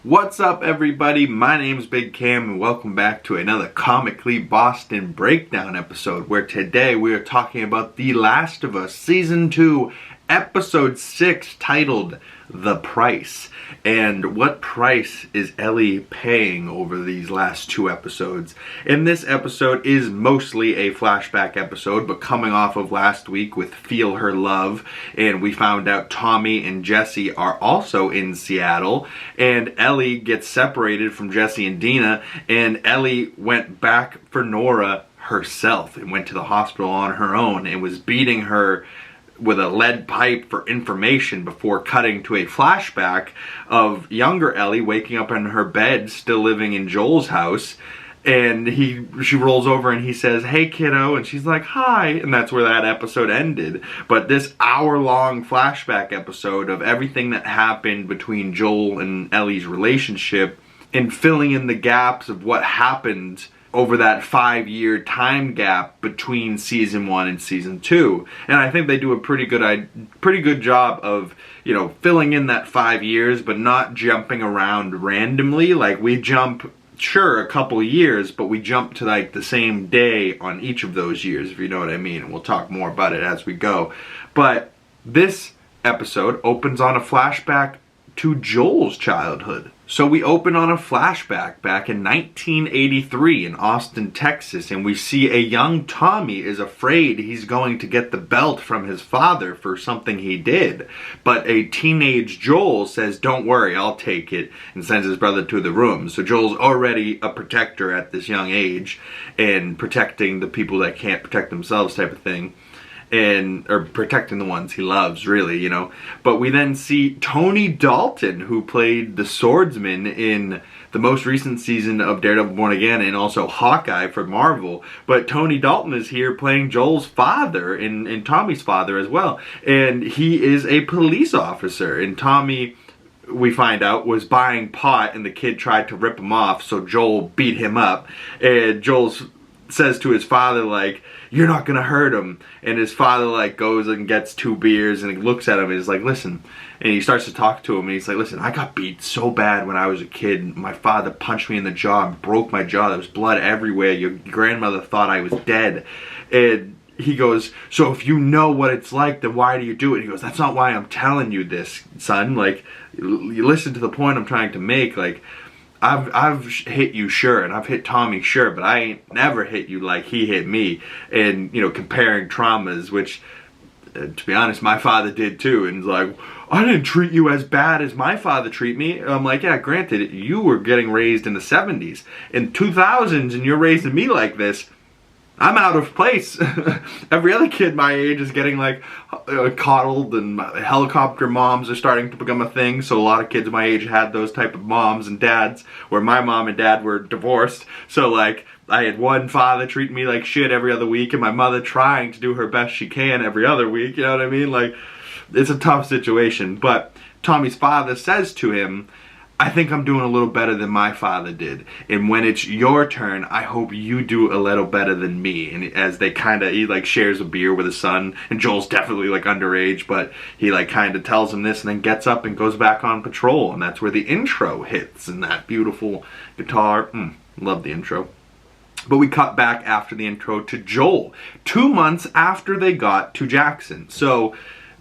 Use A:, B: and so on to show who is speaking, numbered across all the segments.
A: What's up, everybody? My name's Big Cam and welcome back to another Comically Boston Breakdown episode, where today we are talking about The Last of Us Season 2, Episode 6, titled The Price. And what price is Ellie paying over these last two episodes? And this episode is mostly a flashback episode, but coming off of last week with Feel Her Love, and we found out Tommy and Jesse are also in Seattle, and Ellie gets separated from Jesse and Dina, and Ellie went back for Nora herself and went to the hospital on her own and was beating her with a lead pipe for information before cutting to a flashback of younger Ellie waking up in her bed, still living in Joel's house, and she rolls over and he says, "Hey kiddo," and she's like, "Hi," and that's where that episode ended. But this hour-long flashback episode of everything that happened between Joel and Ellie's relationship and filling in the gaps of what happened over that 5-year time gap between season 1 and season 2. And I think they do a pretty good job of, you know, filling in that 5 years, but not jumping around randomly. Like, we jump, sure, a couple years, but we jump to like the same day on each of those years, if you know what I mean. And we'll talk more about it as we go. But this episode opens on a flashback to Joel's childhood. So we open on a flashback back in 1983 in Austin, Texas, and we see a young Tommy is afraid he's going to get the belt from his father for something he did. But a teenage Joel says, "Don't worry, I'll take it," and sends his brother to the room. So Joel's already a protector at this young age, and protecting the people that can't protect themselves type of thing. Or protecting the ones he loves, really, you know. But we then see Tony Dalton, who played the swordsman in the most recent season of Daredevil Born Again, and also Hawkeye for Marvel. But Tony Dalton is here playing Joel's father, and Tommy's father as well. And he is a police officer. And Tommy, we find out, was buying pot, and the kid tried to rip him off, so Joel beat him up. And Joel says to his father, like, "You're not gonna hurt him," and his father like goes and gets 2 beers and he looks at him and he's like, "Listen," and he starts to talk to him and he's like, "Listen, I got beat so bad when I was a kid. My father punched me in the jaw and broke my jaw. There was blood everywhere. Your grandmother thought I was dead." And he goes, "So if you know what it's like, then why do you do it?" And he goes, "That's not why I'm telling you this, son. Like, you listen to the point I'm trying to make. Like, I've hit you, sure, and I've hit Tommy, sure, but I ain't never hit you like he hit me." And, you know, comparing traumas, which, to be honest, my father did too. And he's like, "I didn't treat you as bad as my father treat me." And I'm like, yeah, granted, you were getting raised in the 70s. In 2000s, and you're raising me like this, I'm out of place. Every other kid my age is getting like coddled, and helicopter moms are starting to become a thing. So a lot of kids my age had those type of moms and dads, where my mom and dad were divorced. So like, I had one father treat me like shit every other week, and my mother trying to do her best she can every other week. You know what I mean? Like, it's a tough situation. But Tommy's father says to him, "I think I'm doing a little better than my father did. And when it's your turn, I hope you do a little better than me." And as they he like shares a beer with his son, and Joel's definitely like underage, but he like kind of tells him this and then gets up and goes back on patrol. And that's where the intro hits, and that beautiful guitar. Love the intro. But we cut back after the intro to Joel, 2 months after they got to Jackson. So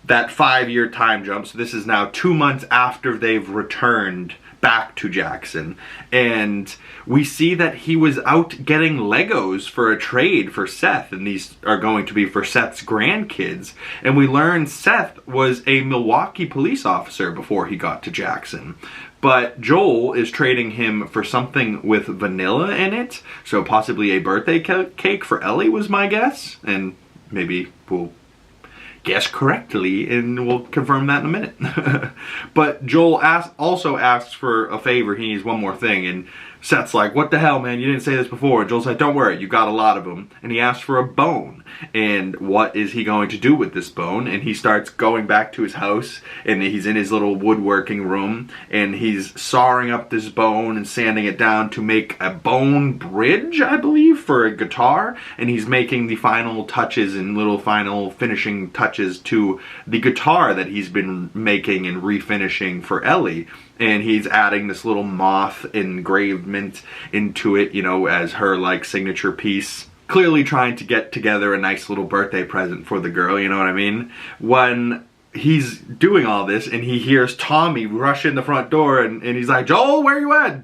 A: that 5-year time jump. So this is now 2 months after they've returned back to Jackson, and we see that he was out getting Legos for a trade for Seth, and these are going to be for Seth's grandkids. And we learn Seth was a Milwaukee police officer before he got to Jackson, but Joel is trading him for something with vanilla in it, so possibly a birthday cake for Ellie was my guess, and maybe we'll guess correctly, and we'll confirm that in a minute. But Joel also asks for a favor. He needs one more thing, and Seth's like, "What the hell, man? You didn't say this before." And Joel's like, "Don't worry, you got a lot of them." And he asks for a bone. And what is he going to do with this bone? And he starts going back to his house, and he's in his little woodworking room, and he's sawing up this bone and sanding it down to make a bone bridge, I believe, for a guitar. And he's making the final touches and little final finishing touches to the guitar that he's been making and refinishing for Ellie. and he's adding this little moth engravement into it, you know, as her like signature piece. Clearly trying to get together a nice little birthday present for the girl, you know what I mean? When he's doing all this and he hears Tommy rush in the front door and he's like, Joel, where you at?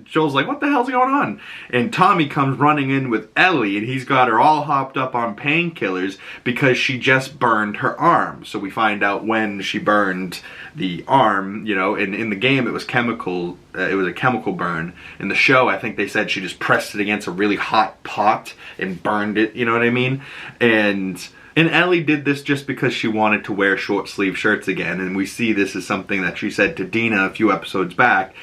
A: Joel's like, what the hell's going on? And Tommy comes running in with Ellie and he's got her all hopped up on painkillers because she just burned her arm. So we find out when she burned the arm, you know, in the game it was chemical, it was a chemical burn. In the show I think they said she just pressed it against a really hot pot and burned it, you know what I mean? And Ellie did this just because she wanted to wear short sleeve shirts again, and we see this as something that she said to Dina a few episodes back,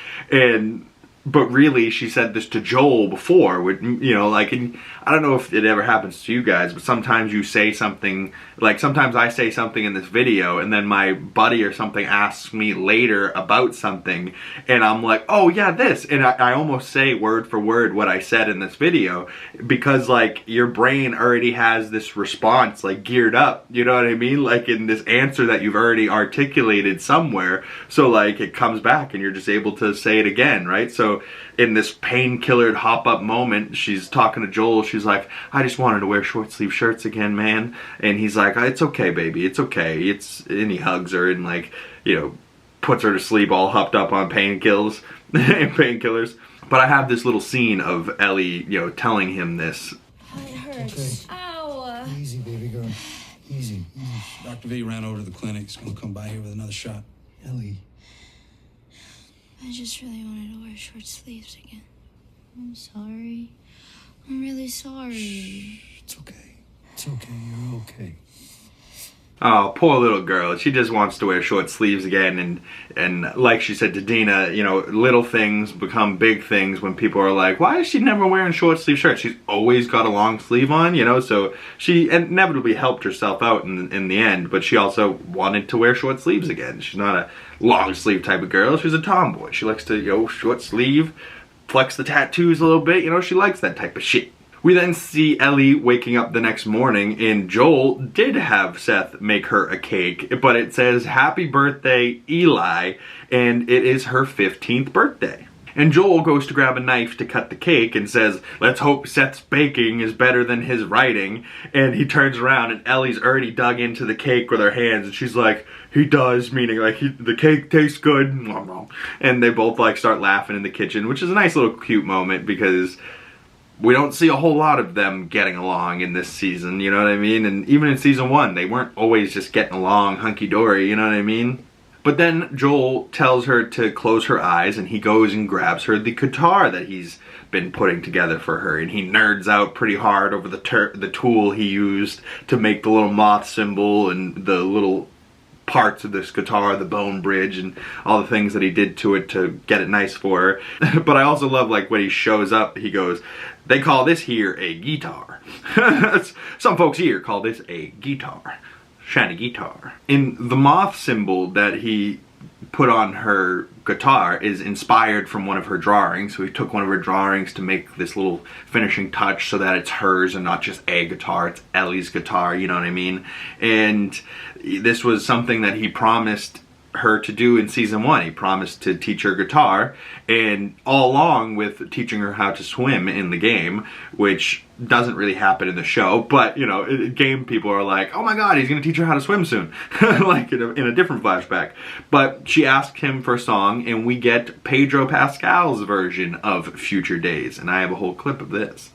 A: but really she said this to Joel before, you know, like, and I don't know if it ever happens to you guys, but sometimes you say something, like sometimes I say something in this video and then my buddy or something asks me later about something and I'm like, oh yeah, this, and I almost say word for word what I said in this video because like your brain already has this response like geared up, you know what I mean, like in this answer that you've already articulated somewhere, so like it comes back and you're just able to say it again, right? So in this painkillered hop up moment, she's talking to Joel, she's like, I just wanted to wear short sleeve shirts again, man. And he's like, it's okay, baby, it's okay. And he hugs her and like, you know, puts her to sleep all hopped up on painkillers. But I have this little scene of Ellie, you know, telling him this.
B: Oh, it hurts. Okay. Ow.
C: Easy, baby girl. Easy. Dr. V ran over to the clinic. He's gonna come by here with another shot. Ellie.
B: I just really wanted to wear short sleeves again. I'm sorry. I'm really sorry.
C: Shh, it's okay. It's okay. You're okay.
A: Oh, poor little girl. She just wants to wear short sleeves again, and like she said to Dina, you know, little things become big things when people are like, why is she never wearing short sleeve shirts? She's always got a long sleeve on, you know, so she inevitably helped herself out in the end, but she also wanted to wear short sleeves again. She's not a long sleeve type of girl. She's a tomboy. She likes to, you know, short sleeve, flex the tattoos a little bit, you know, she likes that type of shit. We then see Ellie waking up the next morning, and Joel did have Seth make her a cake, but it says, happy birthday, Eli, and it is her 15th birthday. And Joel goes to grab a knife to cut the cake and says, let's hope Seth's baking is better than his writing. And he turns around and Ellie's already dug into the cake with her hands, and she's like, he does, meaning like the cake tastes good. And they both like start laughing in the kitchen, which is a nice little cute moment because we don't see a whole lot of them getting along in this season, you know what I mean? And even in season 1, they weren't always just getting along hunky-dory, you know what I mean? But then Joel tells her to close her eyes and he goes and grabs her the guitar that he's been putting together for her, and he nerds out pretty hard over the tool he used to make the little moth symbol and the little parts of this guitar, the bone bridge, and all the things that he did to it to get it nice for her. But I also love like when he shows up, he goes, they call this here a guitar. Some folks here call this a guitar. Shiny guitar. And the moth symbol that he put on her guitar is inspired from one of her drawings. So he took one of her drawings to make this little finishing touch so that it's hers and not just a guitar, it's Ellie's guitar, you know what I mean? And this was something that he promised her to do in season 1. He promised to teach her guitar, and all along with teaching her how to swim in the game, which doesn't really happen in the show, but you know, game people are like, oh my god, he's gonna teach her how to swim soon. Like in a different flashback. But she asked him for a song, and we get Pedro Pascal's version of Future Days, and I have a whole clip of this.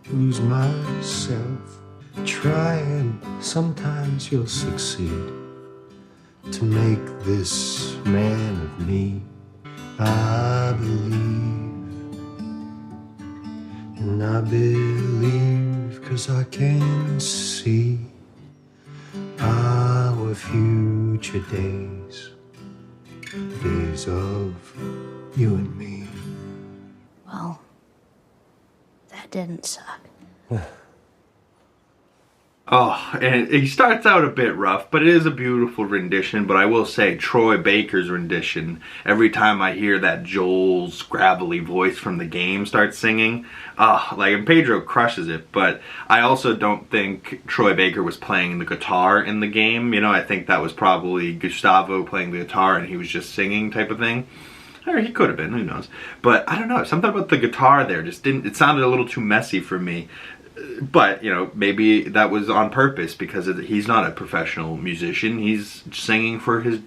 D: Lose myself trying. Sometimes you'll succeed to make this man of me. I believe, and I believe 'cause I can see our future days, days of you and me.
B: Well, that didn't suck.
A: Oh, and he starts out a bit rough, but it is a beautiful rendition. But I will say, Troy Baker's rendition, every time I hear that Joel's gravelly voice from the game start singing, and Pedro crushes it. But I also don't think Troy Baker was playing the guitar in the game. You know, I think that was probably Gustavo playing the guitar and he was just singing type of thing. Or he could have been, who knows. But I don't know, something about the guitar there just didn't, it sounded a little too messy for me. But, you know, maybe that was on purpose because he's not a professional musician. He's singing for his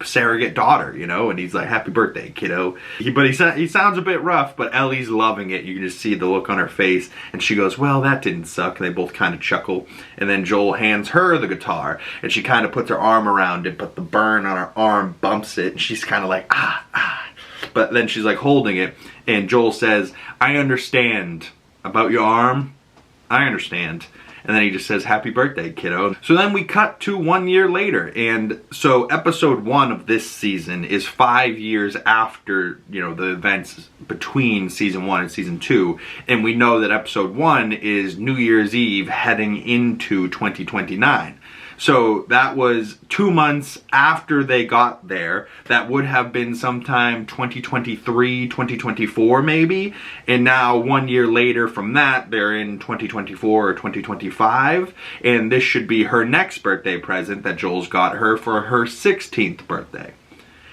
A: surrogate daughter, you know, and he's like, happy birthday, kiddo. He sounds a bit rough, but Ellie's loving it. You can just see the look on her face, and she goes, well, that didn't suck. And they both kind of chuckle, and then Joel hands her the guitar, and she kind of puts her arm around it, but the burn on her arm bumps it, and she's kind of like, ah. But then she's like holding it, and Joel says, I understand. About your arm, I understand. And then he just says, happy birthday, kiddo. So then we cut to 1 year later. And so episode 1 of this season is 5 years after, you know, the events between season 1 and season 2. And we know that episode 1 is New Year's Eve heading into 2029. So that was 2 months after they got there. That would have been sometime 2023, 2024 maybe. And now 1 year later from that, they're in 2024 or 2025. And this should be her next birthday present that Joel's got her for her 16th birthday.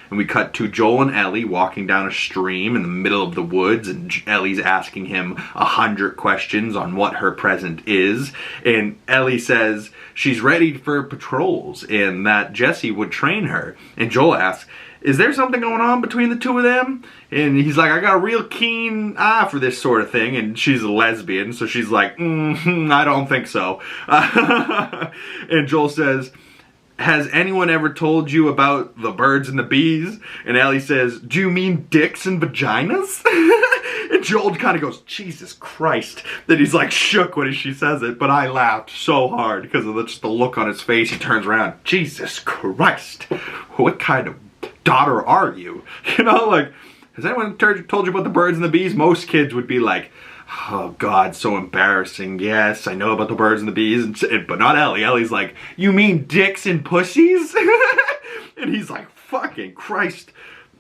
A: And we cut to Joel and Ellie walking down a stream in the middle of the woods, and Ellie's asking him 100 questions on what her present is. And Ellie says she's ready for patrols and that Jesse would train her. And Joel asks, is there something going on between the two of them? And he's like, I got a real keen eye for this sort of thing. And she's a lesbian, so she's like, I don't think so. And Joel says, has anyone ever told you about the birds and the bees? And Ellie says, do you mean dicks and vaginas? And Joel kind of goes, Jesus Christ. Then he's like shook when she says it, but I laughed so hard because of just the look on his face. He turns around, Jesus Christ. What kind of daughter are you? You know, like, has anyone told you about the birds and the bees? Most kids would be like, oh God, so embarrassing. Yes, I know about the birds and the bees, but not Ellie. Ellie's like, you mean dicks and pussies? And he's like, fucking Christ,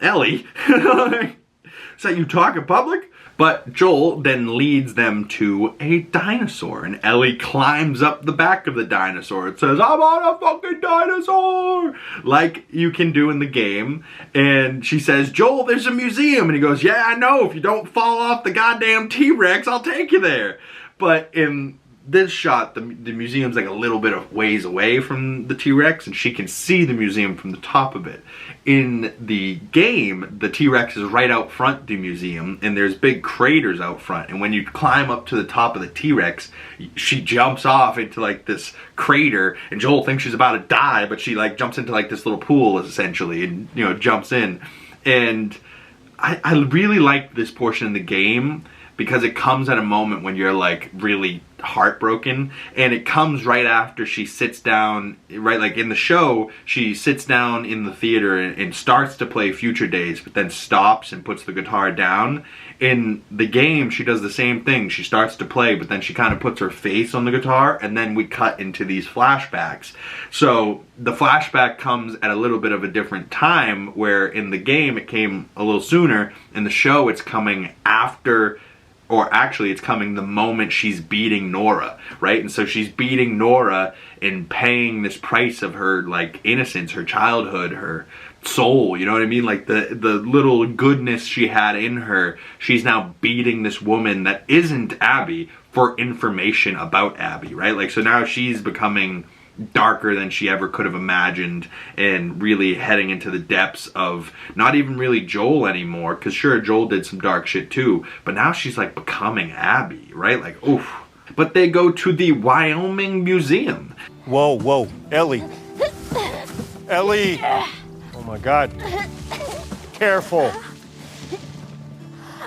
A: Ellie. Is that you talk in public? But Joel then leads them to a dinosaur, and Ellie climbs up the back of the dinosaur. It says, I'm on a fucking dinosaur, like you can do in the game. And she says, Joel, there's a museum. And he goes, yeah, I know. If you don't fall off the goddamn T-Rex, I'll take you there. But in this shot, the museum's like a little bit of ways away from the T-Rex, and she can see the museum from the top of it. In the game, the T-Rex is right out front the museum, and there's big craters out front. And when you climb up to the top of the T-Rex, she jumps off into like this crater, and Joel thinks she's about to die, but she like jumps into like this little pool essentially, and you know, jumps in. And I really like this portion of the game because it comes at a moment when you're like really heartbroken, and it comes right after she sits down, right, like in the show, she sits down in the theater and starts to play Future Days, but then stops and puts the guitar down. In the game, she does the same thing. She starts to play, but then she kind of puts her face on the guitar, and then we cut into these flashbacks. So the flashback comes at a little bit of a different time, where in the game it came a little sooner. In the show, it's coming after, or actually it's coming the moment she's beating Nora, right? And so she's beating Nora and paying this price of her like innocence, her childhood, her soul, you know what I mean? Like the little goodness she had in her, she's now beating this woman that isn't Abby for information about Abby, right? Like, so now she's becoming darker than she ever could have imagined, and really heading into the depths of not even really Joel anymore, because sure, Joel did some dark shit too, but now she's like becoming Abby, right? Like, oof. But they go to the Wyoming Museum.
E: Whoa, Ellie. Ellie! Oh my God. Careful.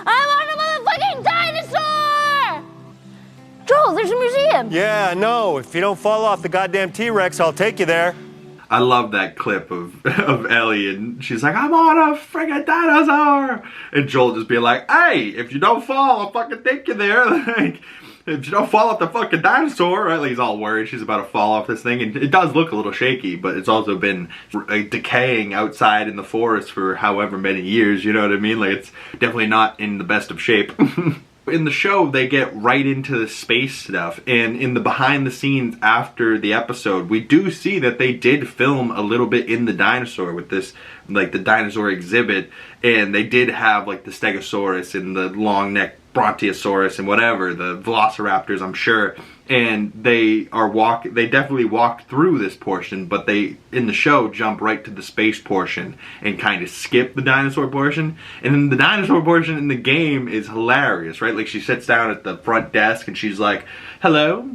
B: I'm on a motherfucking dinosaur! Joel, there's a museum.
E: Yeah, I know. If you don't fall off the goddamn T-Rex, I'll take you there.
A: I love that clip of Ellie, and she's like, I'm on a friggin' dinosaur! And Joel just being like, hey, if you don't fall, I'll fucking take you there. Like, if you don't fall off the fucking dinosaur, right? Like, he's all worried she's about to fall off this thing, and it does look a little shaky, but it's also been decaying outside in the forest for however many years, you know what I mean? Like, it's definitely not in the best of shape. In the show, they get right into the space stuff, and in the behind the scenes after the episode, we do see that they did film a little bit in the dinosaur with this, like, the dinosaur exhibit, and they did have, like, the Stegosaurus and the long neck Brontosaurus and whatever, the Velociraptors, I'm sure, and they definitely walk through this portion, but they, in the show, jump right to the space portion and kind of skip the dinosaur portion. And then the dinosaur portion in the game is hilarious, right? Like, she sits down at the front desk and she's like, hello?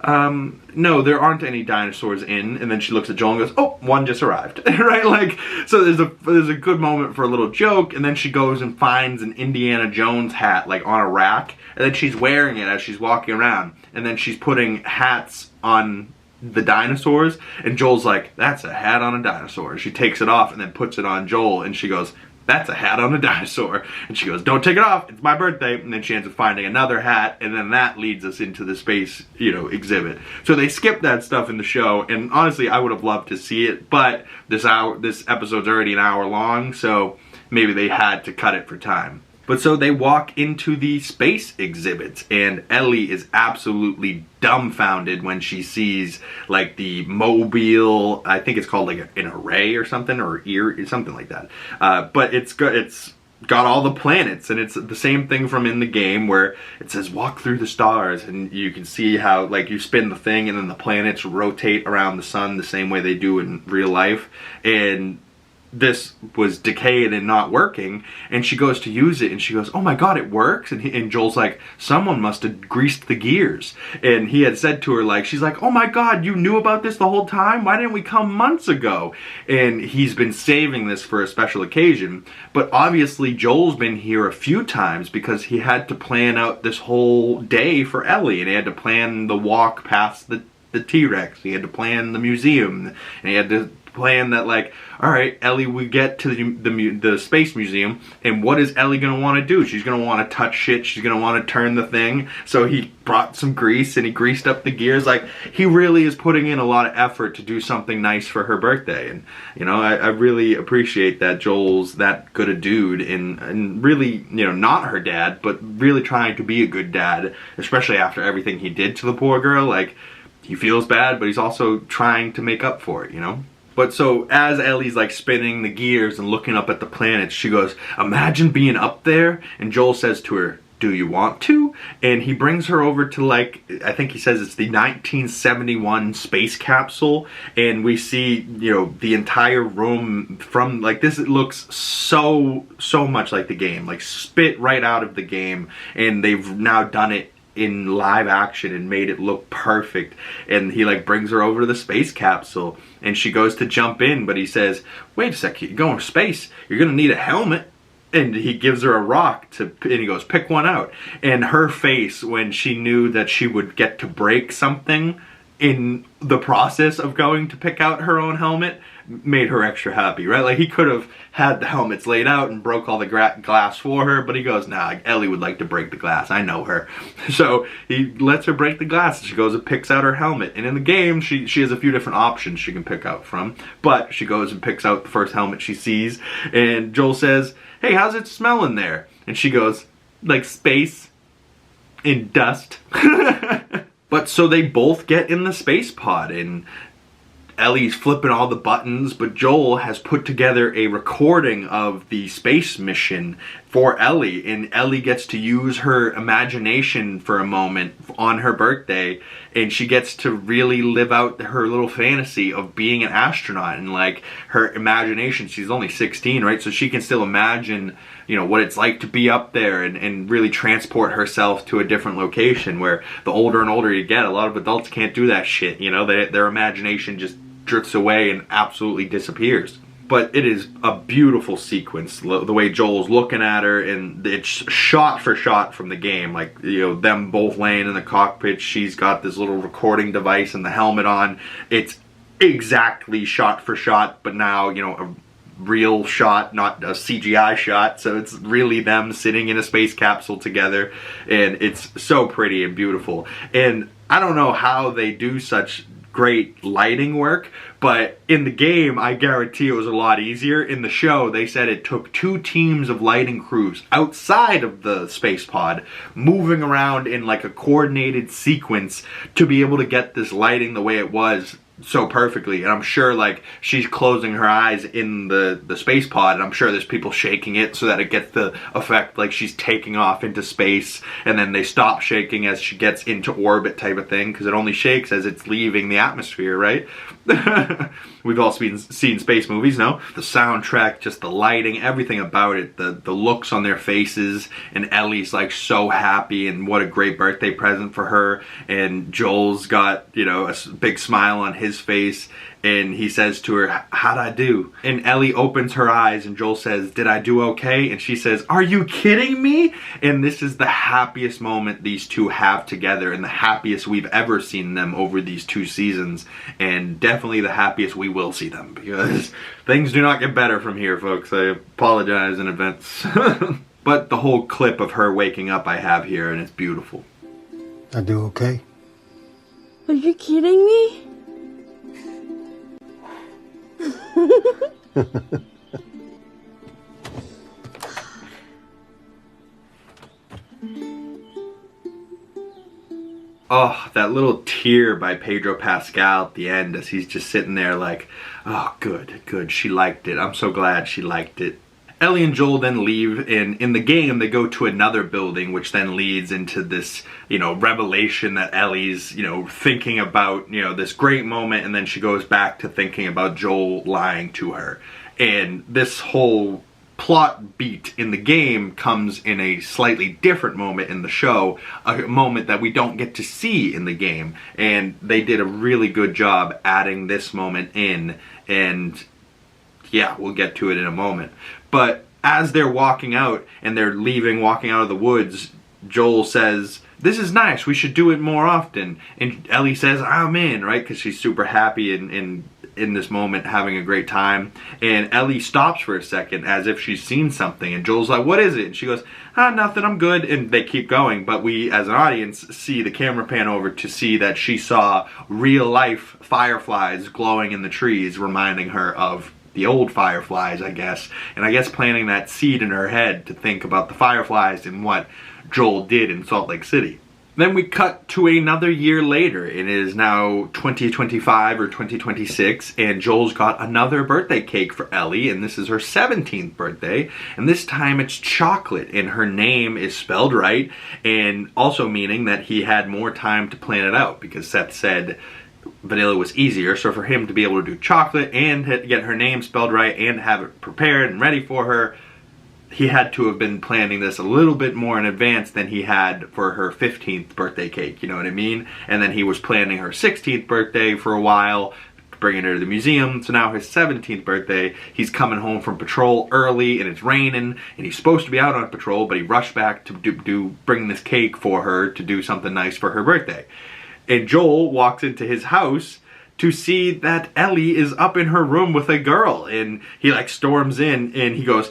A: No, there aren't any dinosaurs in, and then she looks at Joel and goes, oh, one just arrived, right? Like, so there's a good moment for a little joke, and then she goes and finds an Indiana Jones hat, like, on a rack, and then she's wearing it as she's walking around, and then she's putting hats on the dinosaurs, and Joel's like, that's a hat on a dinosaur, and she takes it off and then puts it on Joel, and she goes, that's a hat on a dinosaur. And she goes, don't take it off, it's my birthday. And then she ends up finding another hat, and then that leads us into the space, you know, exhibit. So they skip that stuff in the show, and honestly, I would have loved to see it, but this episode's already an hour long, so maybe they had to cut it for time. But so they walk into the space exhibits, and Ellie is absolutely dumbfounded when she sees, like, the mobile, I think it's called, like, an array or something, or something like that. But it's got all the planets, and it's the same thing from in the game where it says walk through the stars, and you can see how, like, you spin the thing and then the planets rotate around the sun the same way they do in real life. And this was decayed and not working, and she goes to use it and she goes, oh my god, it works. And Joel's like, someone must have greased the gears. And he had said to her, like, she's like, oh my god, you knew about this the whole time? Why didn't we come months ago? And he's been saving this for a special occasion. But obviously Joel's been here a few times because he had to plan out this whole day for Ellie, and he had to plan the walk past the T-Rex, he had to plan the museum, and he had to plan that, like, all right, Ellie, we get to the space museum, and what is Ellie gonna want to do? She's gonna want to touch shit, she's gonna want to turn the thing. So he brought some grease and he greased up the gears. Like, he really is putting in a lot of effort to do something nice for her birthday. And, you know, I really appreciate that Joel's that good a dude, and really, you know, not her dad, but really trying to be a good dad, especially after everything he did to the poor girl. Like, he feels bad, but he's also trying to make up for it, you know? But so as Ellie's, like, spinning the gears and looking up at the planets, she goes, imagine being up there. And Joel says to her, do you want to? And he brings her over to, like, I think he says it's the 1971 space capsule. And we see, you know, the entire room from, like, this, it looks so much like the game. Like, spit right out of the game. And they've now done it in live action and made it look perfect. And he, like, brings her over to the space capsule, and she goes to jump in, but he says, wait a sec, you're going to space, you're gonna need a helmet. And he gives her a rock and he goes, pick one out. And her face when she knew that she would get to break something in the process of going to pick out her own helmet made her extra happy, right? Like, he could have had the helmets laid out and broke all the glass for her, but he goes, nah, Ellie would like to break the glass, I know her. So he lets her break the glass, and she goes and picks out her helmet. And in the game, she has a few different options she can pick out from, but she goes and picks out the first helmet she sees, and Joel says, hey, how's it smell in there? And she goes, like space and dust. But so they both get in the space pod, and Ellie's flipping all the buttons, but Joel has put together a recording of the space mission for Ellie, and Ellie gets to use her imagination for a moment on her birthday, and she gets to really live out her little fantasy of being an astronaut. And, like, her imagination, she's only 16, right? So she can still imagine, you know, what it's like to be up there and really transport herself to a different location, where the older and older you get, a lot of adults can't do that shit, you know? Their imagination just drifts away and absolutely disappears. But it is a beautiful sequence, the way Joel's looking at her, and it's shot for shot from the game. Like, you know, them both laying in the cockpit, she's got this little recording device and the helmet on. It's exactly shot for shot, but now, you know, real shot, not a CGI shot, so it's really them sitting in a space capsule together, and it's so pretty and beautiful. And I don't know how they do such great lighting work, but in the game I guarantee it was a lot easier. In the show they said it took 2 teams of lighting crews outside of the space pod moving around in like a coordinated sequence to be able to get this lighting the way it was so perfectly. And I'm sure like she's closing her eyes in the space pod, and I'm sure there's people shaking it so that it gets the effect like she's taking off into space, and then they stop shaking as she gets into orbit type of thing, because it only shakes as it's leaving the atmosphere, right? We've all seen space movies, no? The soundtrack, just the lighting, everything about it, the looks on their faces, and Ellie's like so happy, and what a great birthday present for her, and Joel's got, you know, a big smile on his face, and he says to her, "How'd I do?" And Ellie opens her eyes, and Joel says, "Did I do okay?" And she says, "Are you kidding me?" And this is the happiest moment these two have together, and the happiest we've ever seen them over these 2 seasons, and definitely the happiest we will see them, because things do not get better from here, folks. I apologize in advance. But the whole clip of her waking up I have here, and it's beautiful.
D: I do okay?
B: Are you kidding me?
A: Oh, that little tear by Pedro Pascal at the end as he's just sitting there like, oh, good, she liked it. I'm so glad she liked it. Ellie and Joel then leave, and in the game they go to another building, which then leads into this, you know, revelation that Ellie's, you know, thinking about, you know, this great moment, and then she goes back to thinking about Joel lying to her. And this whole plot beat in the game comes in a slightly different moment in the show, a moment that we don't get to see in the game, and they did a really good job adding this moment in, and yeah, we'll get to it in a moment. But as they're walking out and they're leaving, walking out of the woods, Joel says, "This is nice, we should do it more often." And Ellie says, "I'm in," right? Because she's super happy and in this moment having a great time. And Ellie stops for a second as if she's seen something, and Joel's like, "What is it?" And she goes, "Nothing, I'm good." And they keep going, but we as an audience see the camera pan over to see that she saw real life fireflies glowing in the trees, reminding her of the old fireflies, I guess. And I guess planting that seed in her head to think about the fireflies and what Joel did in Salt Lake City. Then we cut to another year later. It is now 2025 or 2026, and Joel's got another birthday cake for Ellie, and this is her 17th birthday, and this time it's chocolate, and her name is spelled right, and also meaning that he had more time to plan it out, because Seth said vanilla was easier, so for him to be able to do chocolate and get her name spelled right and have it prepared and ready for her, he had to have been planning this a little bit more in advance than he had for her 15th birthday cake, you know what I mean? And then he was planning her 16th birthday for a while, bringing her to the museum. So now his 17th birthday, he's coming home from patrol early, and it's raining, and he's supposed to be out on patrol, but he rushed back to bring this cake for her to do something nice for her birthday. And Joel walks into his house to see that Ellie is up in her room with a girl, and he like storms in and he goes,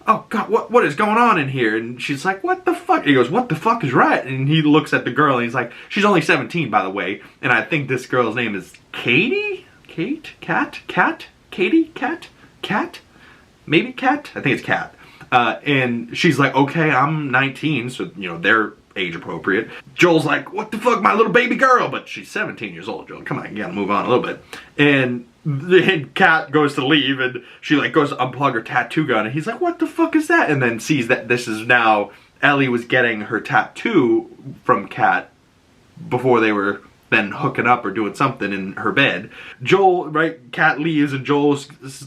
A: "Oh God, what is going on in here?" And she's like, "What the fuck?" And he goes, "What the fuck is right?" And he looks at the girl and he's like, "She's only 17, by the way, and I think this girl's name is Katie? Cat? Maybe Cat? I think it's Cat." And she's like, "Okay, I'm 19, so, you know, they're age appropriate." Joel's like, "What the fuck, my little baby girl?" But she's 17 years old, Joel. Come on, you gotta move on a little bit. And then Kat goes to leave, and she like goes to unplug her tattoo gun, and he's like, "What the fuck is that?" And then sees that this is now Ellie was getting her tattoo from Kat before they were then hooking up or doing something in her bed. Joel, right, Kat leaves, and Joel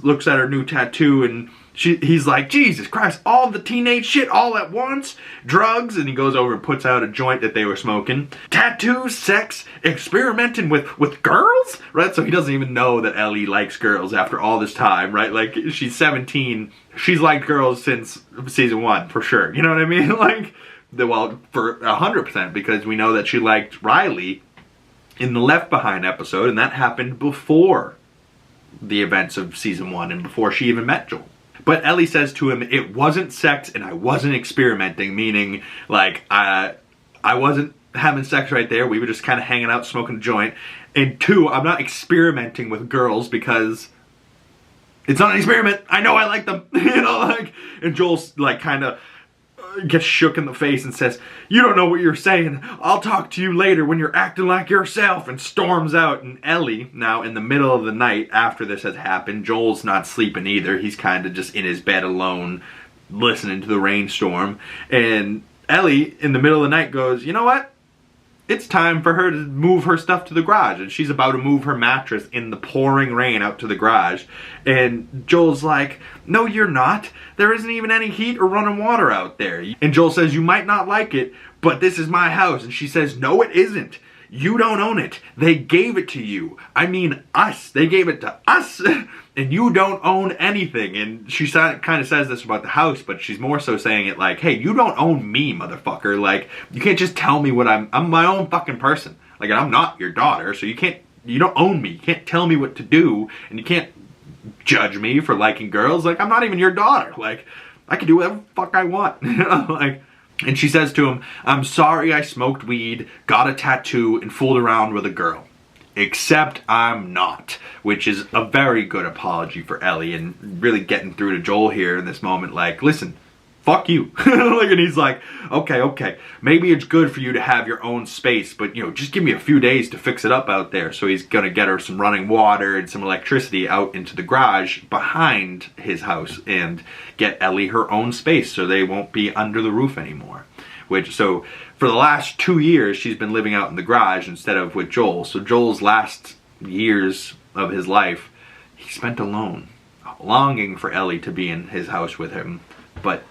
A: looks at her new tattoo, and he's like, "Jesus Christ, all the teenage shit all at once? Drugs?" And he goes over and puts out a joint that they were smoking. Tattoos, sex, experimenting with girls? Right? So he doesn't even know that Ellie likes girls after all this time, right? Like, she's 17. She's liked girls since season 1, for sure. You know what I mean? Like, well, for 100%, because we know that she liked Riley in the Left Behind episode, and that happened before the events of season 1 and before she even met Joel. But Ellie says to him, it wasn't sex and I wasn't experimenting, meaning like I wasn't having sex right there. We were just kind of hanging out, smoking a joint. And 2, I'm not experimenting with girls because it's not an experiment. I know I like them. You know, like, and Joel's like kind of gets shook in the face and says, you don't know what you're saying. I'll talk to you later when you're acting like yourself, and storms out. And Ellie, now in the middle of the night after this has happened, Joel's not sleeping either. He's kind of just in his bed alone, listening to the rainstorm. And Ellie, in the middle of the night, goes, you know what? It's time for her to move her stuff to the garage. And she's about to move her mattress in the pouring rain out to the garage. And Joel's like, no, you're not. There isn't even any heat or running water out there. And Joel says, you might not like it, but this is my house. And she says, no, it isn't. You don't own it. They gave it to you. I mean, us. They gave it to us. And you don't own anything. And she kind of says this about the house, but she's more so saying it like, hey, you don't own me, motherfucker. Like, you can't just tell me what I'm my own fucking person. Like, I'm not your daughter, so you don't own me. You can't tell me what to do, and you can't judge me for liking girls. Like, I'm not even your daughter. Like, I can do whatever the fuck I want. You know, like. And she says to him, I'm sorry I smoked weed, got a tattoo, and fooled around with a girl. Except I'm not. Which is a very good apology for Ellie, and really getting through to Joel here in this moment. Like, listen, fuck you. Like, and he's like, okay, maybe it's good for you to have your own space, but, you know, just give me a few days to fix it up out there. So he's gonna get her some running water and some electricity out into the garage behind his house and get Ellie her own space so they won't be under the roof anymore. So for the last 2 years, she's been living out in the garage instead of with Joel. So Joel's last years of his life, he spent alone, longing for Ellie to be in his house with him, but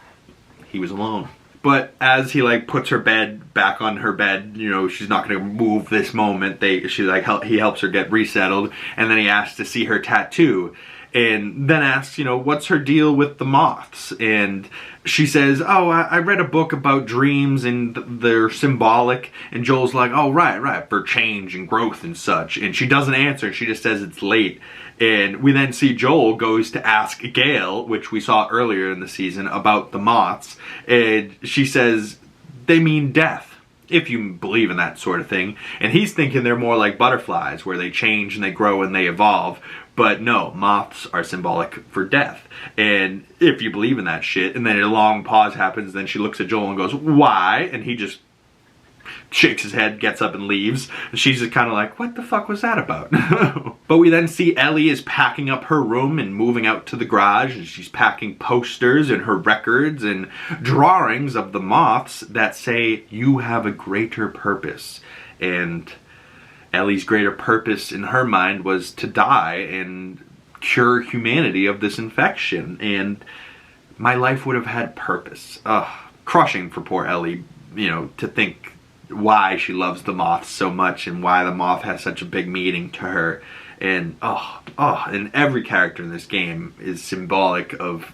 A: he was alone. But as he like puts her bed back on her bed, you know, she's not going to move this moment. He helps her get resettled, and then he asks to see her tattoo, and then asks, you know, what's her deal with the moths? And she says, oh, I read a book about dreams and they're symbolic. And Joel's like, oh, right, for change and growth and such. And she doesn't answer. She just says it's late. And we then see Joel goes to ask Gail, which we saw earlier in the season, about the moths. And she says, they mean death, if you believe in that sort of thing. And he's thinking they're more like butterflies, where they change and they grow and they evolve. But no, moths are symbolic for death. And if you believe in that shit, and then a long pause happens, then she looks at Joel and goes, why? And he just shakes his head, gets up and leaves. And she's just kind of like, what the fuck was that about? But we then see Ellie is packing up her room and moving out to the garage, and she's packing posters and her records and drawings of the moths that say, you have a greater purpose. And Ellie's greater purpose in her mind was to die and cure humanity of this infection. And my life would have had purpose. Crushing for poor Ellie, you know, to think why she loves the moths so much and why the moth has such a big meaning to her. And and every character in this game is symbolic of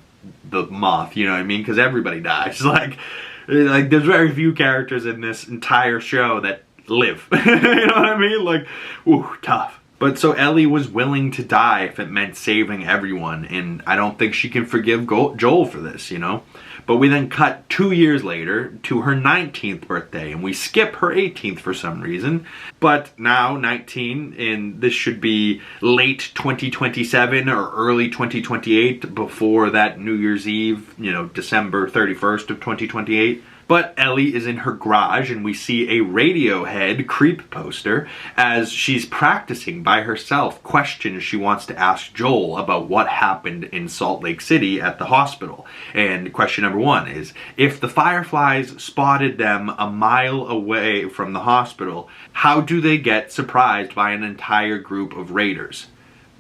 A: the moth, you know what I mean? Because everybody dies. Like there's very few characters in this entire show that live. You know what I mean? Like, ooh, tough. But so Ellie was willing to die if it meant saving everyone, and I don't think she can forgive Joel for this, you know? But we then cut 2 years later to her 19th birthday, and we skip her 18th for some reason. But now 19, and this should be late 2027 or early 2028, before that New Year's Eve, you know, December 31st of 2028. But Ellie is in her garage, and we see a Radiohead creep poster as she's practicing by herself questions she wants to ask Joel about what happened in Salt Lake City at the hospital. And question number 1 is, if the Fireflies spotted them a mile away from the hospital, how do they get surprised by an entire group of raiders?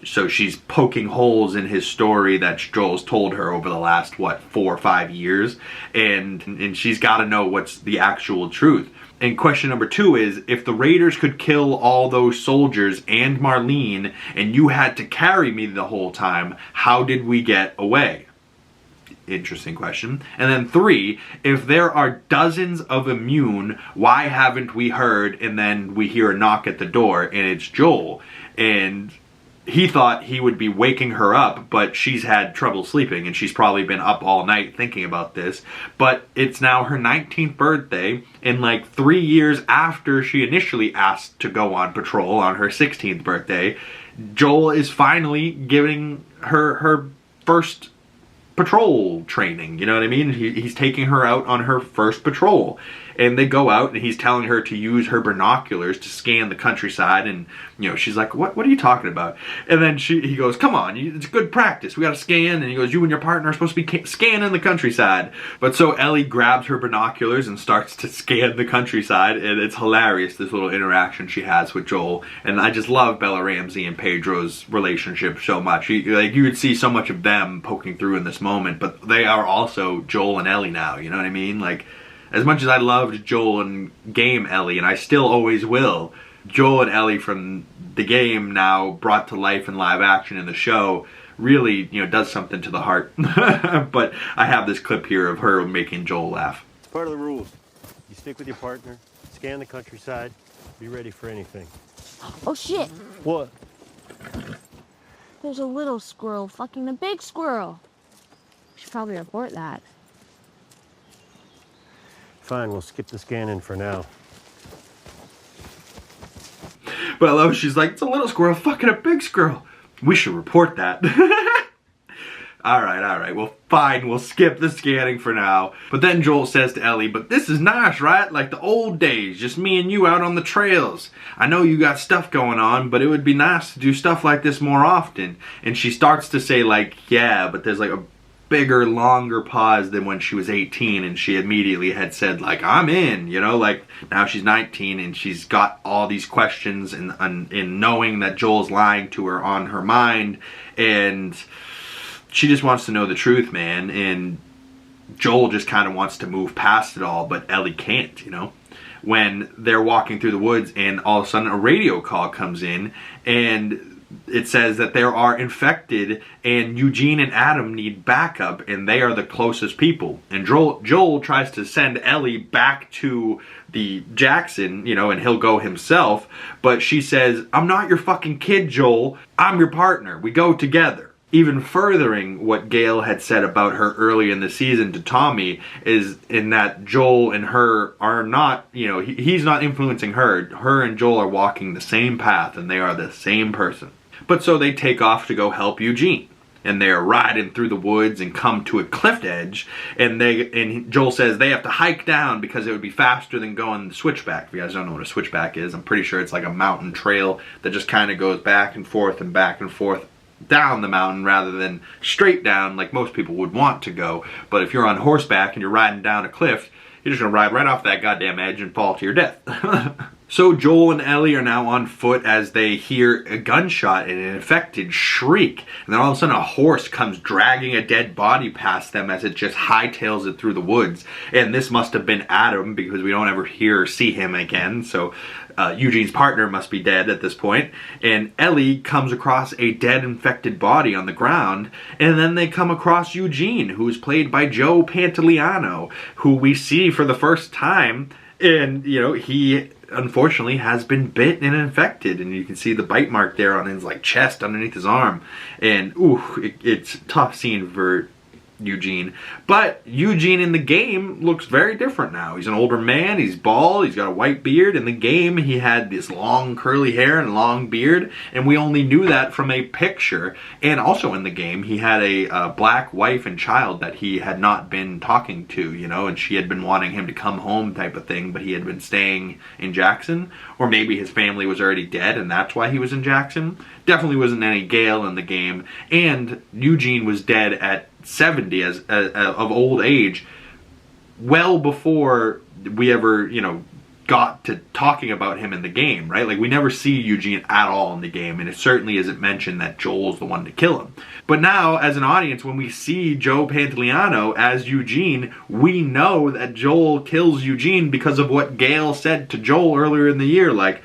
A: So she's poking holes in his story that Joel's told her over the last, 4 or 5 years. And she's got to know what's the actual truth. And question number 2 is, if the raiders could kill all those soldiers and Marlene, and you had to carry me the whole time, how did we get away? Interesting question. And then 3, if there are dozens of immune, why haven't we heard? And then we hear a knock at the door, and it's Joel. And he thought he would be waking her up, but she's had trouble sleeping, and she's probably been up all night thinking about this. But it's now her 19th birthday, and like 3 years after she initially asked to go on patrol on her 16th birthday, Joel is finally giving her first patrol training, you know what I mean? He's taking her out on her first patrol, and they go out and he's telling her to use her binoculars to scan the countryside, and you know, she's like, what are you talking about? And then he goes, come on, it's good practice, we gotta scan. And he goes, you and your partner are supposed to be scanning the countryside. But so Ellie grabs her binoculars and starts to scan the countryside, and it's hilarious, this little interaction she has with Joel. And I just love Bella Ramsey and Pedro's relationship so much. You would see so much of them poking through in this moment, but they are also Joel and Ellie now, you know what I mean? Like, as much as I loved Joel and game Ellie, and I still always will, Joel and Ellie from the game now brought to life in live action in the show really, you know, does something to the heart. But I have this clip here of her making Joel laugh.
E: It's part of the rules. You stick with your partner, scan the countryside, be ready for anything.
B: Oh shit!
E: What?
B: There's a little squirrel fucking a big squirrel. We should probably report that.
E: Fine, we'll skip the scanning for now.
A: But I love, she's like, it's a little squirrel fucking a big squirrel. We should report that. Alright, well fine, we'll skip the scanning for now. But then Joel says to Ellie, but this is nice, right? Like the old days, just me and you out on the trails. I know you got stuff going on, but it would be nice to do stuff like this more often. And she starts to say like, yeah, but there's like a bigger, longer pause than when she was 18, and she immediately had said like, I'm in, you know, like now she's 19 and she's got all these questions and knowing that Joel's lying to her on her mind, and she just wants to know the truth, man. And Joel just kind of wants to move past it all, but Ellie can't, you know. When they're walking through the woods and all of a sudden a radio call comes in, and it says that there are infected and Eugene and Adam need backup, and they are the closest people. And Joel tries to send Ellie back to the Jackson, you know, and he'll go himself. But she says, I'm not your fucking kid, Joel. I'm your partner. We go together. Even furthering what Gail had said about her early in the season to Tommy, is in that Joel and her are not, you know, he's not influencing her. Her and Joel are walking the same path, and they are the same person. But so they take off to go help Eugene, and they're riding through the woods and come to a cliff edge, and Joel says they have to hike down because it would be faster than going the switchback. If you guys don't know what a switchback is, I'm pretty sure it's like a mountain trail that just kind of goes back and forth down the mountain rather than straight down like most people would want to go. But if you're on horseback and you're riding down a cliff, you're just gonna ride right off that goddamn edge and fall to your death. So Joel and Ellie are now on foot as they hear a gunshot and an infected shriek. And then all of a sudden a horse comes dragging a dead body past them as it just hightails it through the woods. And this must have been Adam, because we don't ever hear or see him again. So Eugene's partner must be dead at this point. And Ellie comes across a dead infected body on the ground. And then they come across Eugene, who's played by Joe Pantoliano, who we see for the first time. And, you know, he unfortunately has been bit and infected, and you can see the bite mark there on his like chest underneath his arm. And it's a tough scene for Eugene. But Eugene in the game looks very different now. He's an older man, he's bald, he's got a white beard. In the game he had this long curly hair and long beard, and we only knew that from a picture. And also in the game he had a black wife and child that he had not been talking to, you know, and she had been wanting him to come home type of thing, but he had been staying in Jackson. Or maybe his family was already dead and that's why he was in Jackson. Definitely wasn't any Gail in the game. And Eugene was dead at 70 of old age, well before we ever, you know, got to talking about him in the game, right? Like, we never see Eugene at all in the game, and it certainly isn't mentioned that Joel's the one to kill him. But now, as an audience, when we see Joe Pantoliano as Eugene, we know that Joel kills Eugene because of what Gail said to Joel earlier in the year, like,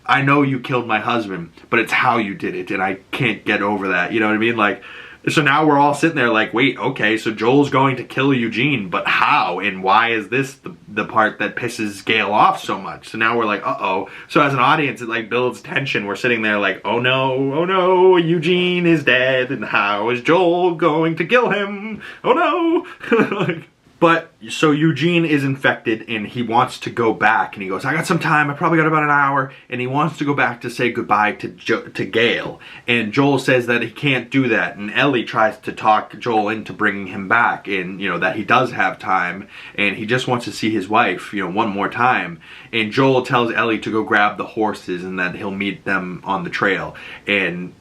A: I know you killed my husband, but it's how you did it, and I can't get over that, you know what I mean? Like, so now we're all sitting there like, wait, okay, so Joel's going to kill Eugene, but how? And why is this the part that pisses Gale off so much. So now we're like, uh-oh. So as an audience, it like builds tension. We're sitting there like, oh no, Eugene is dead, and how is Joel going to kill him? Oh no. But, so Eugene is infected, and he wants to go back, and he goes, I got some time, I probably got about an hour, and he wants to go back to say goodbye to Gale. And Joel says that he can't do that, and Ellie tries to talk Joel into bringing him back, and, you know, that he does have time, and he just wants to see his wife, you know, one more time. And Joel tells Ellie to go grab the horses, and that he'll meet them on the trail. And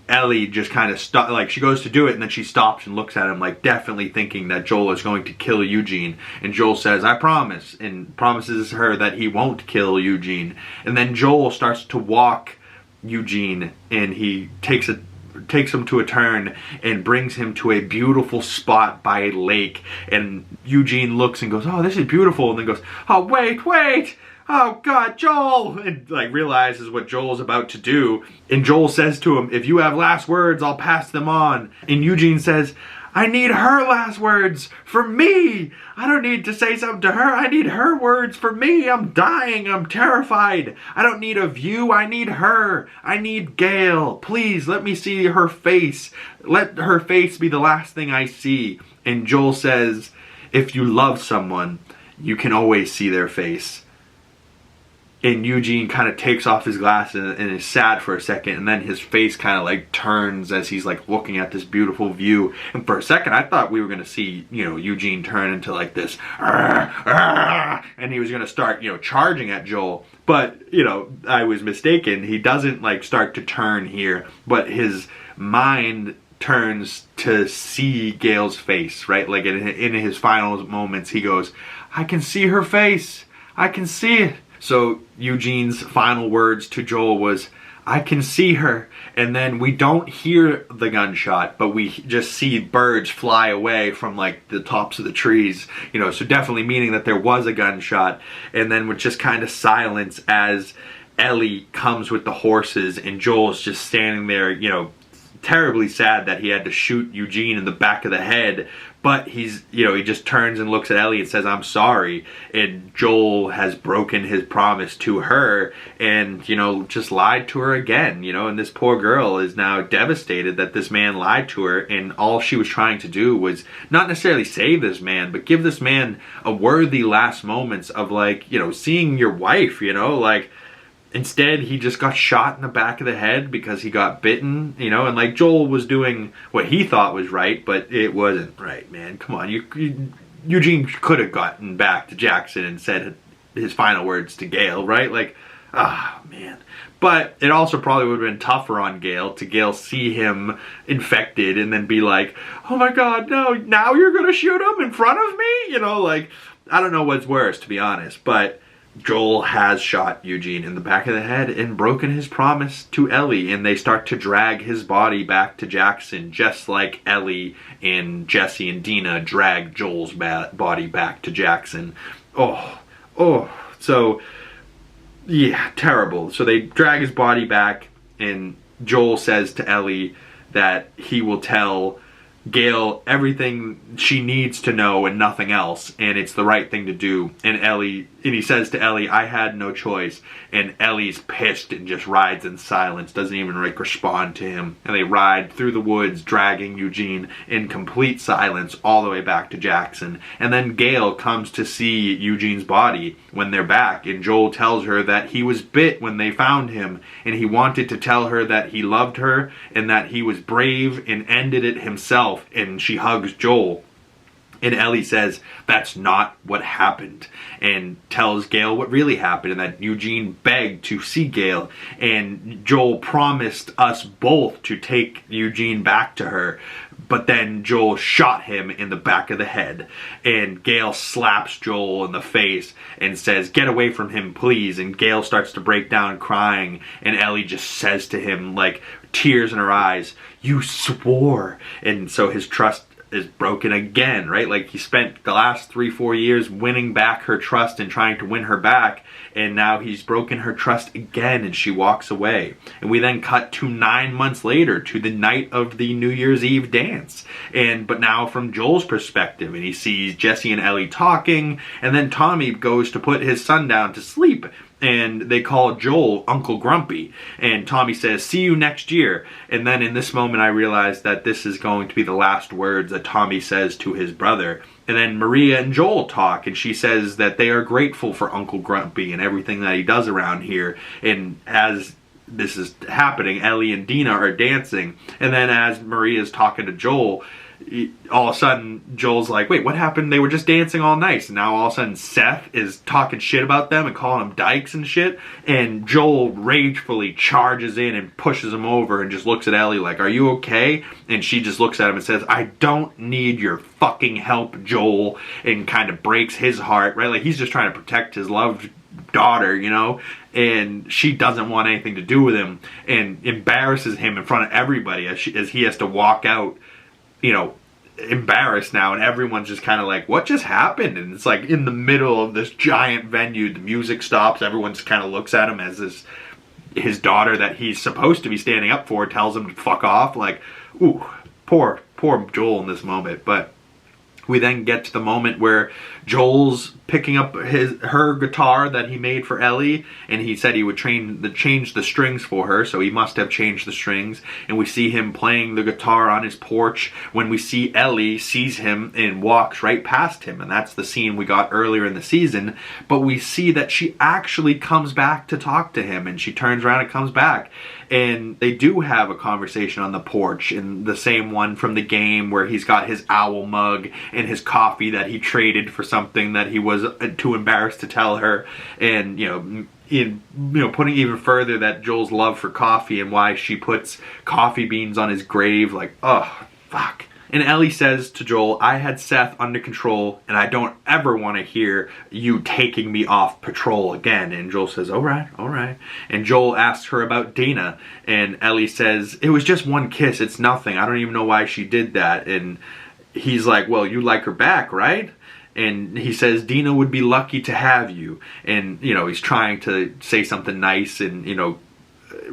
A: Ellie just kind of like, she goes to do it, and then she stops and looks at him, like, definitely thinking that Joel is going to kill Eugene. And Joel says, I promise, and promises her that he won't kill Eugene. And then Joel starts to walk Eugene, and he takes him to a turn and brings him to a beautiful spot by a lake. And Eugene looks and goes, oh, this is beautiful, and then goes, oh, wait, oh God, Joel! And like realizes what Joel's about to do. And Joel says to him, if you have last words, I'll pass them on. And Eugene says, I need her last words for me. I don't need to say something to her. I need her words for me. I'm dying. I'm terrified. I don't need a view. I need her. I need Gale. Please let me see her face. Let her face be the last thing I see. And Joel says, if you love someone, you can always see their face. And Eugene kind of takes off his glasses and is sad for a second, and then his face kind of like turns as he's like looking at this beautiful view. And for a second I thought we were going to see, you know, Eugene turn into like this, and he was going to start, you know, charging at Joel. But, you know, I was mistaken. He doesn't like start to turn here, but his mind turns to see Gale's face, right? Like in his final moments, he goes, I can see her face. I can see it. So Eugene's final words to Joel was, I can see her. And then we don't hear the gunshot, but we just see birds fly away from like the tops of the trees, you know, so definitely meaning that there was a gunshot. And then with just kind of silence as Ellie comes with the horses, and Joel's just standing there, you know, terribly sad that he had to shoot Eugene in the back of the head. But he's, you know, he just turns and looks at Ellie and says, I'm sorry. And Joel has broken his promise to her and, you know, just lied to her again, you know. And this poor girl is now devastated that this man lied to her. And all she was trying to do was not necessarily save this man, but give this man a worthy last moments of, like, you know, seeing your wife, you know, like. Instead, he just got shot in the back of the head because he got bitten, you know, and like Joel was doing what he thought was right, but it wasn't right, man. Come on, Eugene could have gotten back to Jackson and said his final words to Gale, right? Like, man. But it also probably would have been tougher on Gale to see him infected and then be like, oh my God, no, now you're going to shoot him in front of me? You know, like, I don't know what's worse, to be honest, but Joel has shot Eugene in the back of the head and broken his promise to Ellie, and they start to drag his body back to Jackson, just like Ellie and Jesse and Dina drag Joel's body back to Jackson. So, yeah, terrible. So they drag his body back, and Joel says to Ellie that he will tell Gale everything she needs to know and nothing else, and it's the right thing to do. And he says to Ellie, I had no choice. And Ellie's pissed and just rides in silence, doesn't even respond to him. And they ride through the woods, dragging Eugene in complete silence all the way back to Jackson. And then Gale comes to see Eugene's body when they're back, and Joel tells her that he was bit when they found him, and he wanted to tell her that he loved her and that he was brave and ended it himself. And she hugs Joel. And Ellie says that's not what happened, and tells Gale what really happened, and that Eugene begged to see Gale, and Joel promised us both to take Eugene back to her. But then Joel shot him in the back of the head, and Gale slaps Joel in the face and says, get away from him, please. And Gale starts to break down crying, and Ellie just says to him, like, tears in her eyes, you swore. And so his trust is broken again, right? Like, he spent the last 3-4 years winning back her trust and trying to win her back, and now he's broken her trust again, and she walks away. And we then cut to 9 months later, to the night of the New Year's Eve dance, but now from Joel's perspective, and he sees Jesse and Ellie talking, and then Tommy goes to put his son down to sleep, and they call Joel Uncle Grumpy, and Tommy says, "See you next year." And then in this moment I realized that this is going to be the last words that Tommy says to his brother. And then Maria and Joel talk, and she says that they are grateful for Uncle Grumpy and everything that he does around here. And as this is happening, Ellie and Dina are dancing, and then as Maria's talking to Joel, all of a sudden Joel's like, "Wait, what happened? They were just dancing all night." And now all of a sudden Seth is talking shit about them and calling them dykes and shit, and Joel ragefully charges in and pushes him over and just looks at Ellie like, "Are you okay?" And she just looks at him and says, "I don't need your fucking help, Joel," and kind of breaks his heart, right? Like, he's just trying to protect his loved daughter, you know, and she doesn't want anything to do with him, and embarrasses him in front of everybody as he has to walk out, you know, embarrassed now, and everyone's just kind of like, "What just happened?" And it's like in the middle of this giant venue, the music stops, everyone just kind of looks at him as his daughter that he's supposed to be standing up for tells him to fuck off. Like, ooh, poor Joel in this moment. But we then get to the moment where Joel's picking up her guitar that he made for Ellie, and he said he would change the strings for her, so he must have changed the strings. And we see him playing the guitar on his porch when we see Ellie sees him and walks right past him, and that's the scene we got earlier in the season. But we see that she actually comes back to talk to him, and she turns around and comes back, and they do have a conversation on the porch, in the same one from the game where he's got his owl mug and his coffee that he traded for something that he was too embarrassed to tell her, and putting even further that Joel's love for coffee and why she puts coffee beans on his grave, like, oh fuck. And Ellie says to Joel, "I had Seth under control, and I don't ever want to hear you taking me off patrol again." And Joel says, all right. And Joel asks her about Dina, and Ellie says, "It was just one kiss, it's nothing. I don't even know why she did that." And he's like, "Well, you like her back, right?" And he says, "Dina would be lucky to have you." And, he's trying to say something nice and,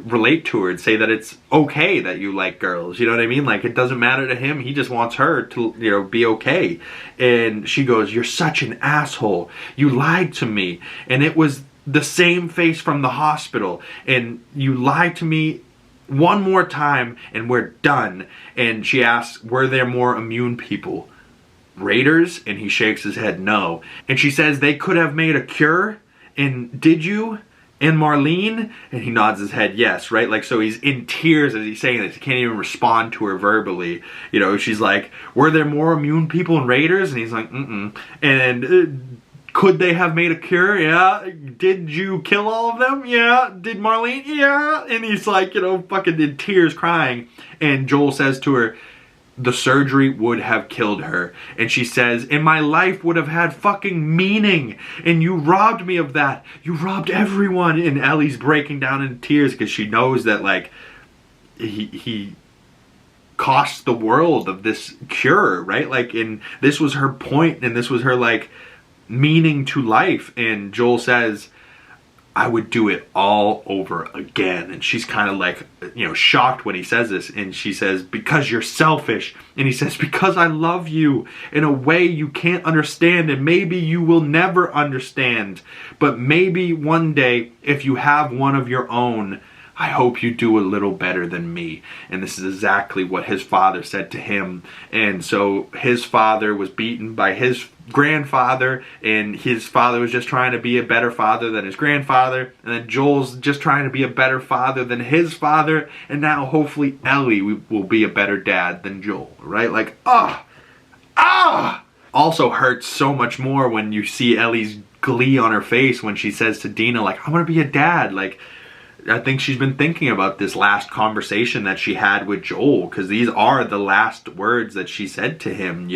A: relate to her and say that it's okay that you like girls. You know what I mean? Like, it doesn't matter to him. He just wants her to, be okay. And she goes, "You're such an asshole. You lied to me. And it was the same face from the hospital. And you lied to me one more time and we're done." And she asks, "Were there more immune people? Raiders?" And he shakes his head no. And she says, "They could have made a cure? And did you? And Marlene?" And he nods his head yes, right? Like, so he's in tears as he's saying this. He can't even respond to her verbally. She's like, "Were there more immune people in Raiders?" And he's like, "Mm-mm." And could they have made a cure? Yeah. Did you kill all of them? Yeah. Did Marlene? Yeah. And he's like, fucking in tears, crying. And Joel says to her, "The surgery would have killed her." And she says, "And my life would have had fucking meaning. And you robbed me of that. You robbed everyone." And Ellie's breaking down in tears because she knows that, like, he cost the world of this cure, right? Like, and this was her point, and this was her, like, meaning to life. And Joel says, "I would do it all over again." And she's kind of like, shocked when he says this. And she says, "Because you're selfish." And he says, "Because I love you in a way you can't understand, and maybe you will never understand. But maybe one day, if you have one of your own, I hope you do a little better than me." And this is exactly what his father said to him. And so his father was beaten by his grandfather, and his father was just trying to be a better father than his grandfather, and then Joel's just trying to be a better father than his father, and now hopefully Ellie will be a better dad than Joel, right? Like, also hurts so much more when you see Ellie's glee on her face when she says to Dina, like, "I want to be a dad." Like, I think she's been thinking about this last conversation that she had with Joel, because these are the last words that she said to him,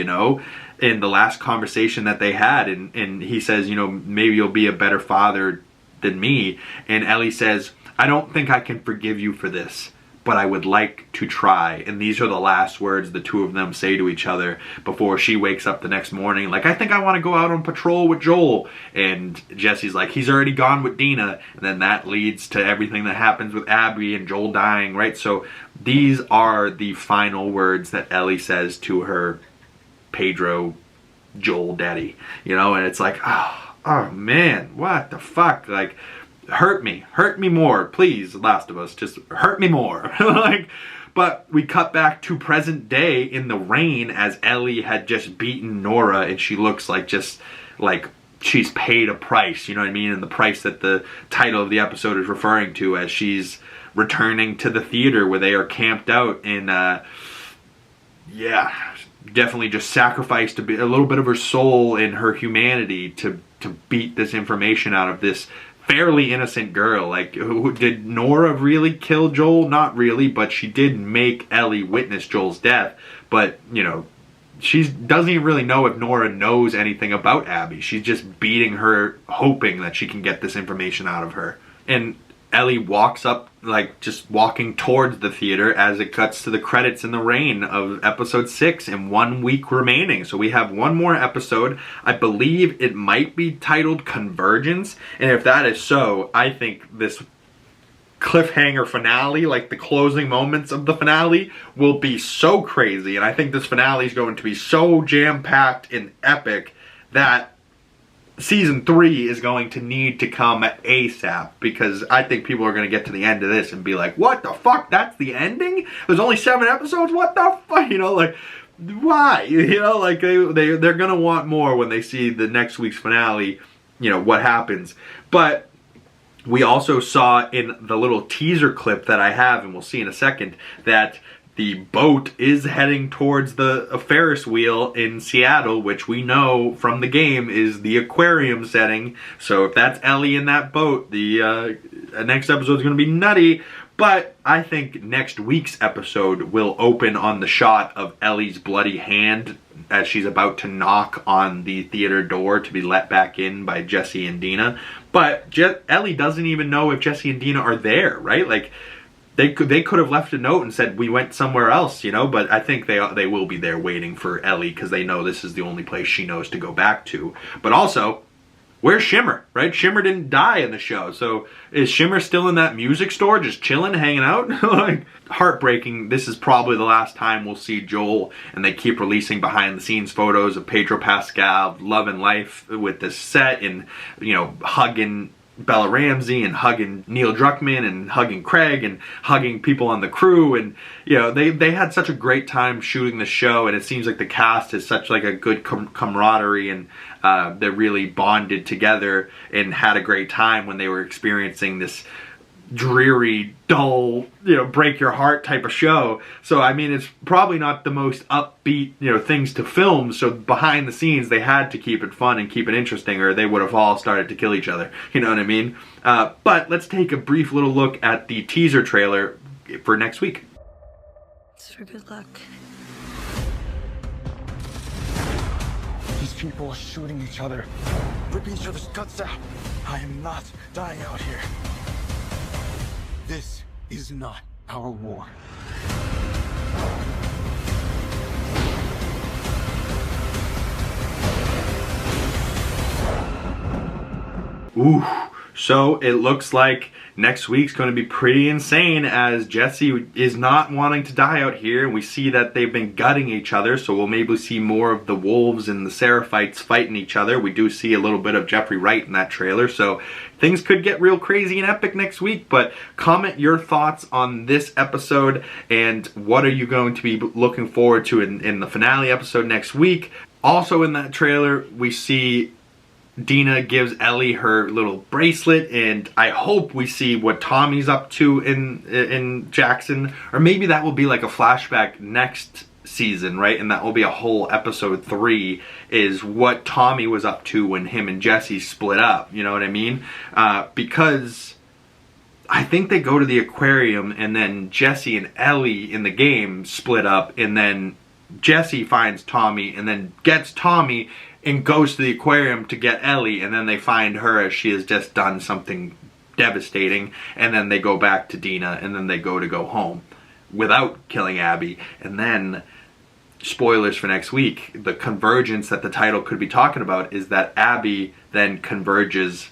A: in the last conversation that they had. And he says, "Maybe you'll be a better father than me." And Ellie says, "I don't think I can forgive you for this, but I would like to try. And these are the last words the two of them say to each other before she wakes up the next morning. Like, I think I want to go out on patrol with Joel. And Jesse's like, he's already gone with Dina. And then that leads to everything that happens with Abby and Joel dying, right? So these are the final words that Ellie says to her Pedro Joel daddy, you know? And it's like, oh man, what the fuck? Like, hurt me more, please, Last of Us, just hurt me more. Like, but we cut back to present day in the rain as Ellie had just beaten Nora, and she looks like just like she's paid a price, you know what I mean? And the price that the title of the episode is referring to, as she's returning to the theater where they are camped out. And yeah, definitely just sacrificed a little bit of her soul and her humanity to beat this information out of this fairly innocent girl. Like, did Nora really kill Joel? Not really, but she did make Ellie witness Joel's death. But, you know, she doesn't even really know if Nora knows anything about Abby. She's just beating her, hoping that she can get this information out of her. And Ellie walks up, like, just walking towards the theater as it cuts to the credits in the rain of episode 6 and 1 week remaining. So we have one more episode. I believe it might be titled Convergence. And if that is so, I think this cliffhanger finale, like the closing moments of the finale, will be so crazy. And I think this finale is going to be so jam-packed and epic that season 3 is going to need to come ASAP, because I think people are going to get to the end of this and be like, what the fuck, that's the ending? There's only 7 episodes? What the fuck? You know, like, why? You know, like, they're going to want more when they see the next week's finale, you know, what happens. But we also saw in the little teaser clip that I have, and we'll see in a second, that the boat is heading towards the Ferris wheel in Seattle, which we know from the game is the aquarium setting. So if that's Ellie in that boat, the next episode is going to be nutty. But I think next week's episode will open on the shot of Ellie's bloody hand as she's about to knock on the theater door to be let back in by Jesse and Dina. But Ellie doesn't even know if Jesse and Dina are there, right? Like, they could have left a note and said, we went somewhere else, you know, but I think they will be there waiting for Ellie, because they know this is the only place she knows to go back to. But also, where's Shimmer, right? Shimmer didn't die in the show, so is Shimmer still in that music store just chilling, hanging out? Like, heartbreaking. This is probably the last time we'll see Joel, and they keep releasing behind the scenes photos of Pedro Pascal loving life with this set, and, you know, hugging Bella Ramsey and hugging Neil Druckmann and hugging Craig and hugging people on the crew. And, you know, they had such a great time shooting the show, and it seems like the cast is such like a good camaraderie, and they really bonded together and had a great time when they were experiencing this dreary, dull, you know, break your heart type of show. So I mean, it's probably not the most upbeat, you know, things to film, so behind the scenes they had to keep it fun and keep it interesting, or they would have all started to kill each other, you know what I mean? But let's take a brief little look at the teaser trailer for next week.
B: It's for good luck.
F: These people are shooting each other, ripping each other's guts out. I am not dying out here. This is not our war.
A: Ooh, so it looks like next week's going to be pretty insane, as Jesse is not wanting to die out here. We see that they've been gutting each other, so we'll maybe see more of the wolves and the Seraphites fighting each other. We do see a little bit of Jeffrey Wright in that trailer, so things could get real crazy and epic next week. But comment your thoughts on this episode, and what are you going to be looking forward to in the finale episode next week. Also in that trailer, we see Dina gives Ellie her little bracelet, and I hope we see what Tommy's up to in Jackson, or maybe that will be like a flashback next season, right? And that will be a whole episode 3, is what Tommy was up to when him and Jesse split up, you know what I mean? Because I think they go to the aquarium, and then Jesse and Ellie in the game split up, and then Jesse finds Tommy and then gets Tommy and goes to the aquarium to get Ellie, and then they find her as she has just done something devastating, and then they go back to Dina, and then they go home without killing Abby. And then, spoilers for next week, the convergence that the title could be talking about is that Abby then converges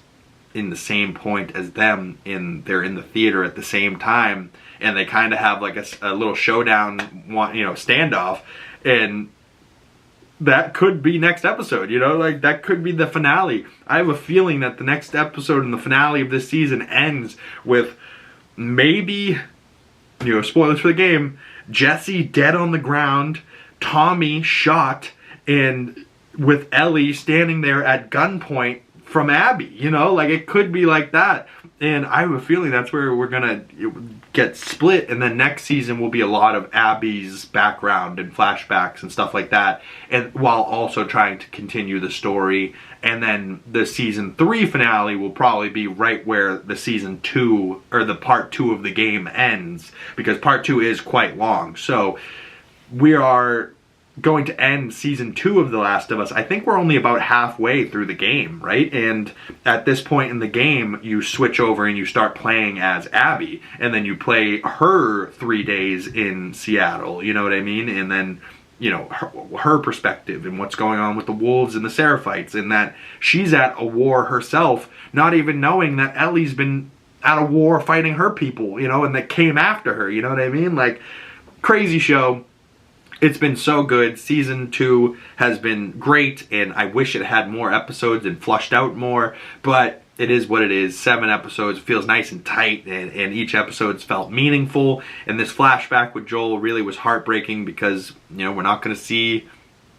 A: in the same point as them, they're in the theater at the same time, and they kind of have like a little showdown, standoff, and that could be next episode, like that could be the finale. I have a feeling that the next episode and the finale of this season ends with maybe, spoilers for the game, Jesse dead on the ground, Tommy shot, and with Ellie standing there at gunpoint from Abby, like it could be like that. And I have a feeling that's where we're gonna get split, and then next season will be a lot of Abby's background and flashbacks and stuff like that, and while also trying to continue the story. And then the season 3 finale will probably be right where the season 2 or the part 2 of the game ends, because part 2 is quite long. So we are going to end season 2 of The Last of Us. I think we're only about halfway through the game, right? And at this point in the game, you switch over and you start playing as Abby, and then you play her 3 days in Seattle, you know what I mean? And then, her perspective and what's going on with the wolves and the Seraphites, and that she's at a war herself, not even knowing that Ellie's been at a war fighting her people, and that came after her, you know what I mean? Like, crazy show. It's been so good. Season 2 has been great, and I wish it had more episodes and flushed out more, but it is what it is. 7 episodes, feels nice and tight, and each episode's felt meaningful. And this flashback with Joel really was heartbreaking because, we're not going to see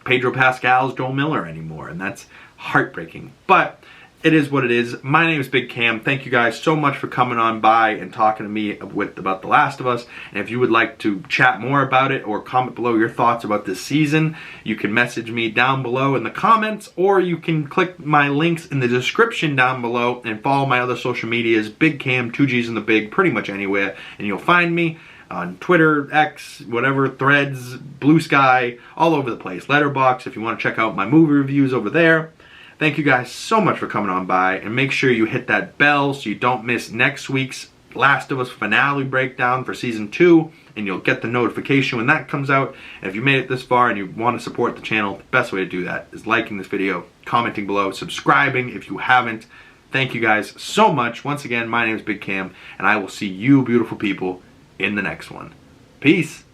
A: Pedro Pascal's Joel Miller anymore, and that's heartbreaking. But it is what it is. My name is Big Cam. Thank you guys so much for coming on by and talking to me about The Last of Us. And if you would like to chat more about it or comment below your thoughts about this season, you can message me down below in the comments, or you can click my links in the description down below and follow my other social medias, Big Cam, 2 G's in the Big, pretty much anywhere, and you'll find me on Twitter, X, whatever, Threads, Blue Sky, all over the place. Letterboxd, if you want to check out my movie reviews over there. Thank you guys so much for coming on by, and make sure you hit that bell so you don't miss next week's Last of Us finale breakdown for season 2, and you'll get the notification when that comes out. And if you made it this far and you want to support the channel, the best way to do that is liking this video, commenting below, subscribing if you haven't. Thank you guys so much. Once again, my name is Big Cam, and I will see you beautiful people in the next one. Peace.